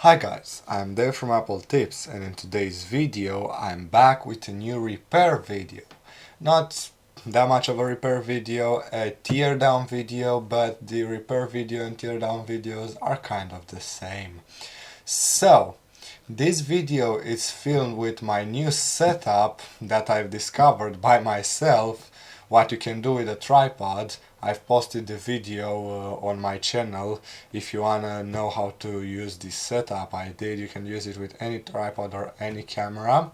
Hi guys, I'm Dave from Apple Tips, and in today's video I'm back with a new repair video. Not that much of a repair video, a teardown video, but the repair video and teardown videos are kind of the same. So, this video is filmed with my new setup that I've discovered by myself, what you can do with a tripod. I've posted the video on my channel. If you wanna know how to use this setup I did, you can use it with any tripod or any camera.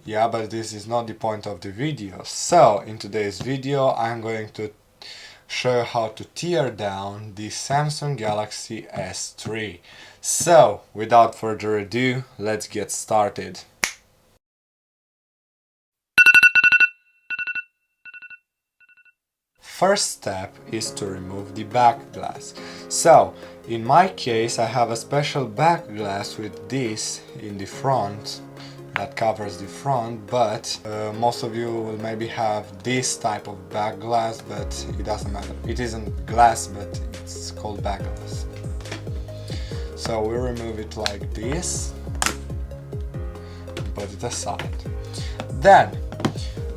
Yeah, but this is not the point of the video. So, in today's video I'm going to show you how to tear down the Samsung Galaxy S3. So, without further ado, let's get started. First step is to remove the back glass. So, in my case I have a special back glass with this in the front that covers the front, but most of you will maybe have this type of back glass, but it doesn't matter. It isn't glass, but it's called back glass. So we remove it like this and put it aside. Then,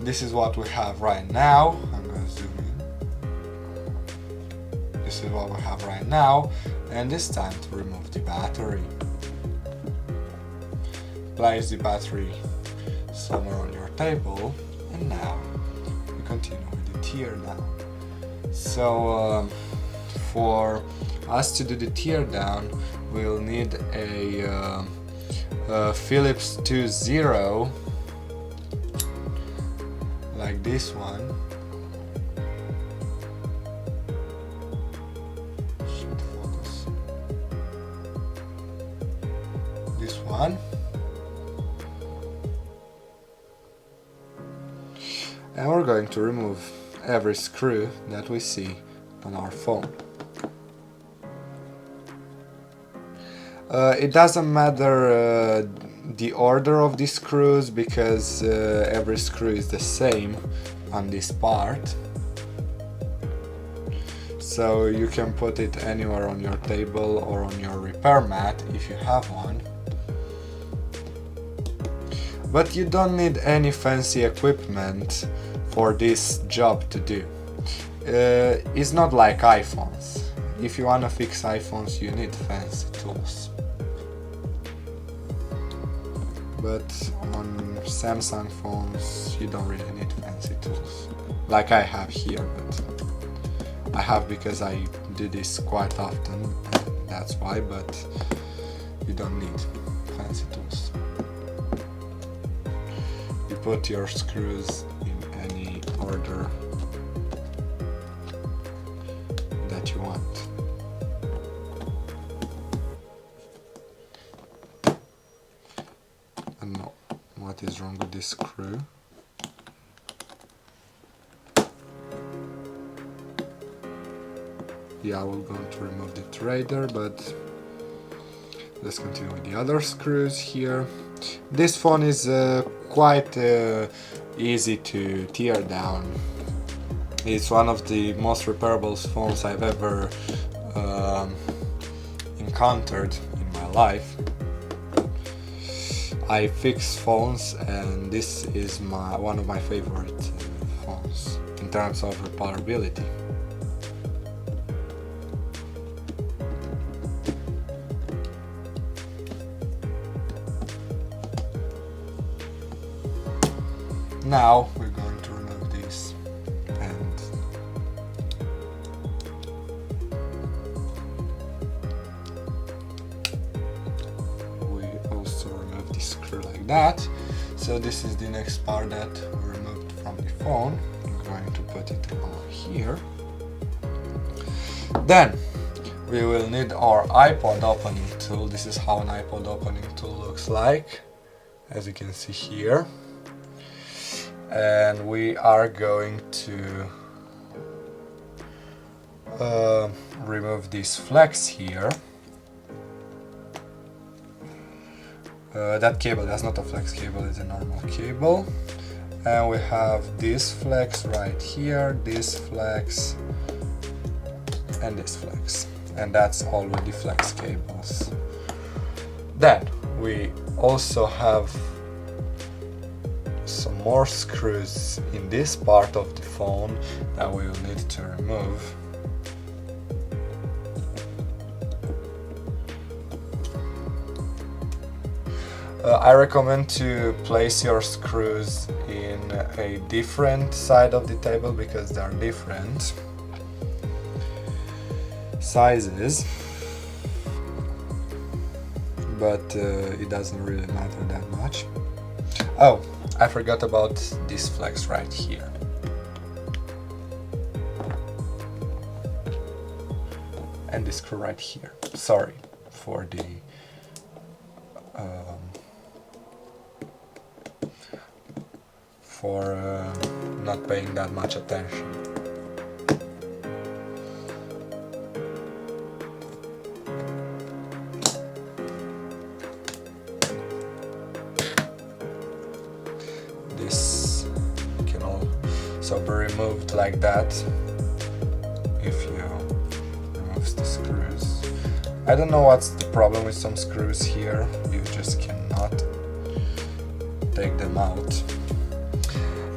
this is what we have right now. I'm going to zoom in. This is what we have right now, and it's time to remove the battery. Place the battery somewhere on your table, and now we continue with the teardown. So for us to do the teardown, we'll need a Philips 2.0 like this one. Should focus. This one. And we're going to remove every screw that we see on our phone. It doesn't matter the order of the screws, because every screw is the same on this part. So you can put it anywhere on your table or on your repair mat if you have one. But you don't need any fancy equipment for this job to do. It's not like iPhones. If you want to fix iPhones, you need fancy tools. But on Samsung phones, you don't really need fancy tools. Like I have here, but I have because I do this quite often, and that's why, but you don't need fancy tools. You put your screws in any order that you want. I don't know what is wrong with this screw. Yeah, we're going to remove the trader, but let's continue with the other screws here. This phone is quite easy to tear down. It's one of the most repairable phones I've ever encountered in my life. I fix phones, and this is one of my favorite phones in terms of repairability. Now we're going to remove this, and we also remove the screw like that. So this is the next part that we removed from the phone. I'm going to put it over here. Then we will need our iPod opening tool. This is how an iPod opening tool looks like, as you can see here. And we are going to remove this flex here. That cable, that's not a flex cable, it's a normal cable. And we have this flex right here, this flex, and this flex. And that's all with the flex cables. Then we also have some more screws in this part of the phone that we will need to remove. I recommend to place your screws in a different side of the table because they are different sizes, but it doesn't really matter that much. Oh, I forgot about this flex right here. And this screw right here. Sorry for the not paying that much attention. This can also be removed like that if you remove the screws. I don't know what's the problem with some screws here, you just cannot take them out.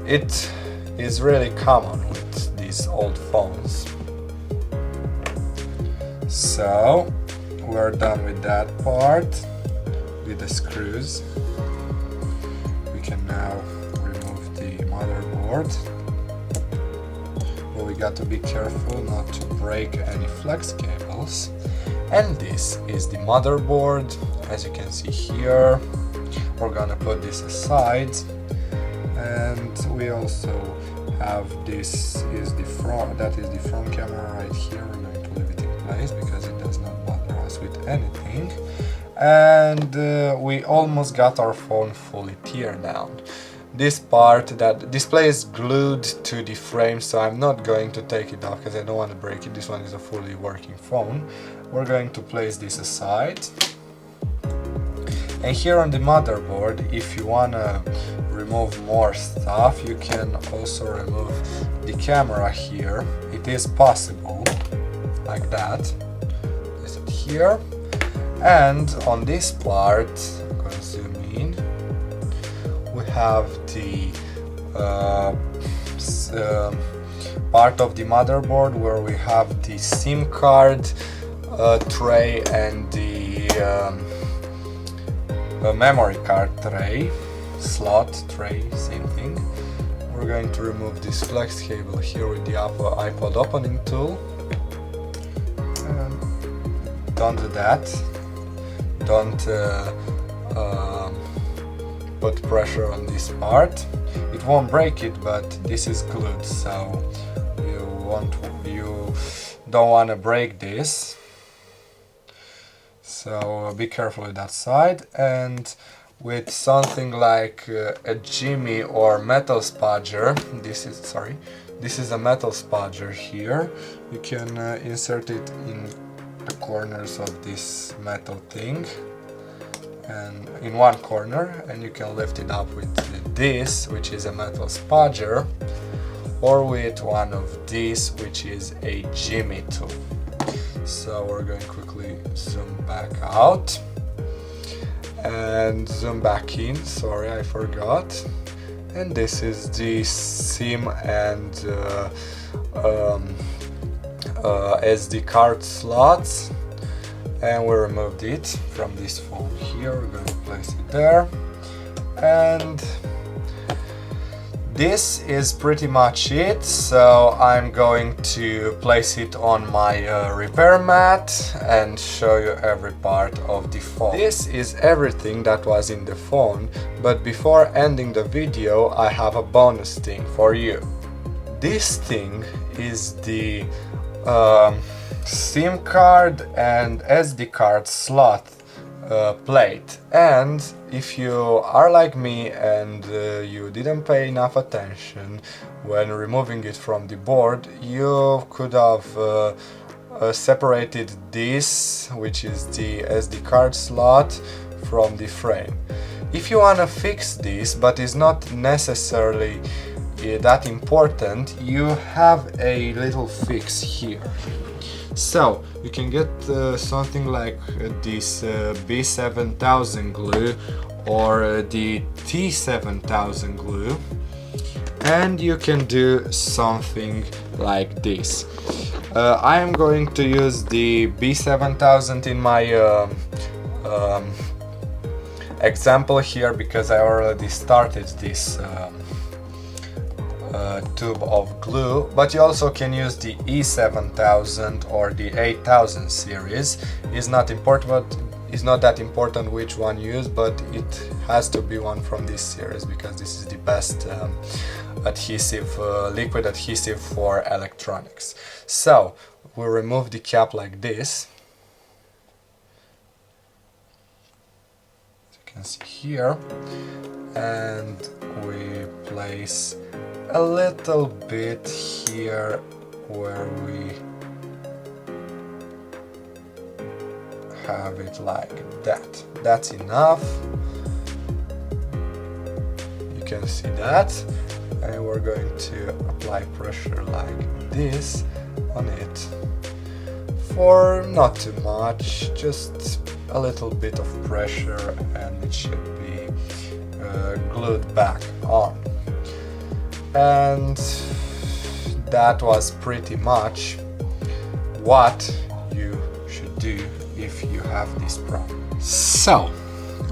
It is really common with these old phones. So we're done with that part, with the screws. We can now remove the motherboard. But we got to be careful not to break any flex cables. And this is the motherboard. As you can see here, we're gonna put this aside. And we also have this is the front, that is the front camera right here. We're going to leave it in place because it does not bother us with anything. And we almost got our phone fully teared down. This part, that display is glued to the frame, so I'm not going to take it off because I don't want to break it. This one is a fully working phone. We're going to place this aside. And here on the motherboard, if you want to remove more stuff, you can also remove the camera here. It is possible, like that. Place it here. And on this part, I'm going to zoom in, we have the part of the motherboard where we have the SIM card tray and the memory card tray, slot tray, same thing. We're going to remove this flex cable here with the iPod opening tool. Don't do that. Don't put pressure on this part. It won't break it, but this is glued, so you don't want to break this. So be careful with that side, and with something like a jimmy or metal spudger, this is a metal spudger here, you can insert it in the corners of this metal thing, and in one corner, and you can lift it up with this, which is a metal spudger, or with one of these, which is a jimmy tool. So we're going to quickly zoom back out and zoom back in, sorry I forgot. And this is the SIM and SD card slots, and we removed it from this phone here. We're going to place it there, and this is pretty much it. So I'm going to place it on my repair mat and show you every part of the phone. This is everything that was in the phone, but before ending the video I have a bonus thing for you. This thing is the SIM card and SD card slot plate, and if you are like me and you didn't pay enough attention when removing it from the board, you could have separated this, which is the SD card slot, from the frame. If you want to fix this, but it's not necessarily that important, you have a little fix here. So you can get something like this B7000 glue or the T7000 glue, and you can do something like this. I am going to use the B7000 in my example here because I already started this tube of glue, but you also can use the E7000 or the 8000 series. It's not that important which one you use, but it has to be one from this series because this is the best adhesive, liquid adhesive for electronics. So we'll remove the cap like this, as you can see here, and we place a little bit here where we have it like that. That's enough. You can see that. And we're going to apply pressure like this on it for not too much, just a little bit of pressure, and it should be glued back on. And that was pretty much what you should do if you have this problem. So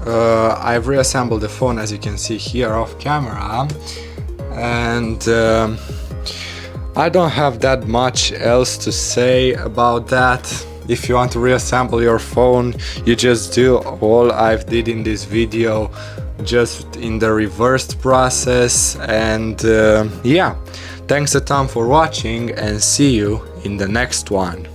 I've reassembled the phone, as you can see here off camera, and I don't have that much else to say about that. If you want to reassemble your phone, you just do all I've did in this video, just in the reversed process. And yeah, thanks a ton for watching, and see you in the next one.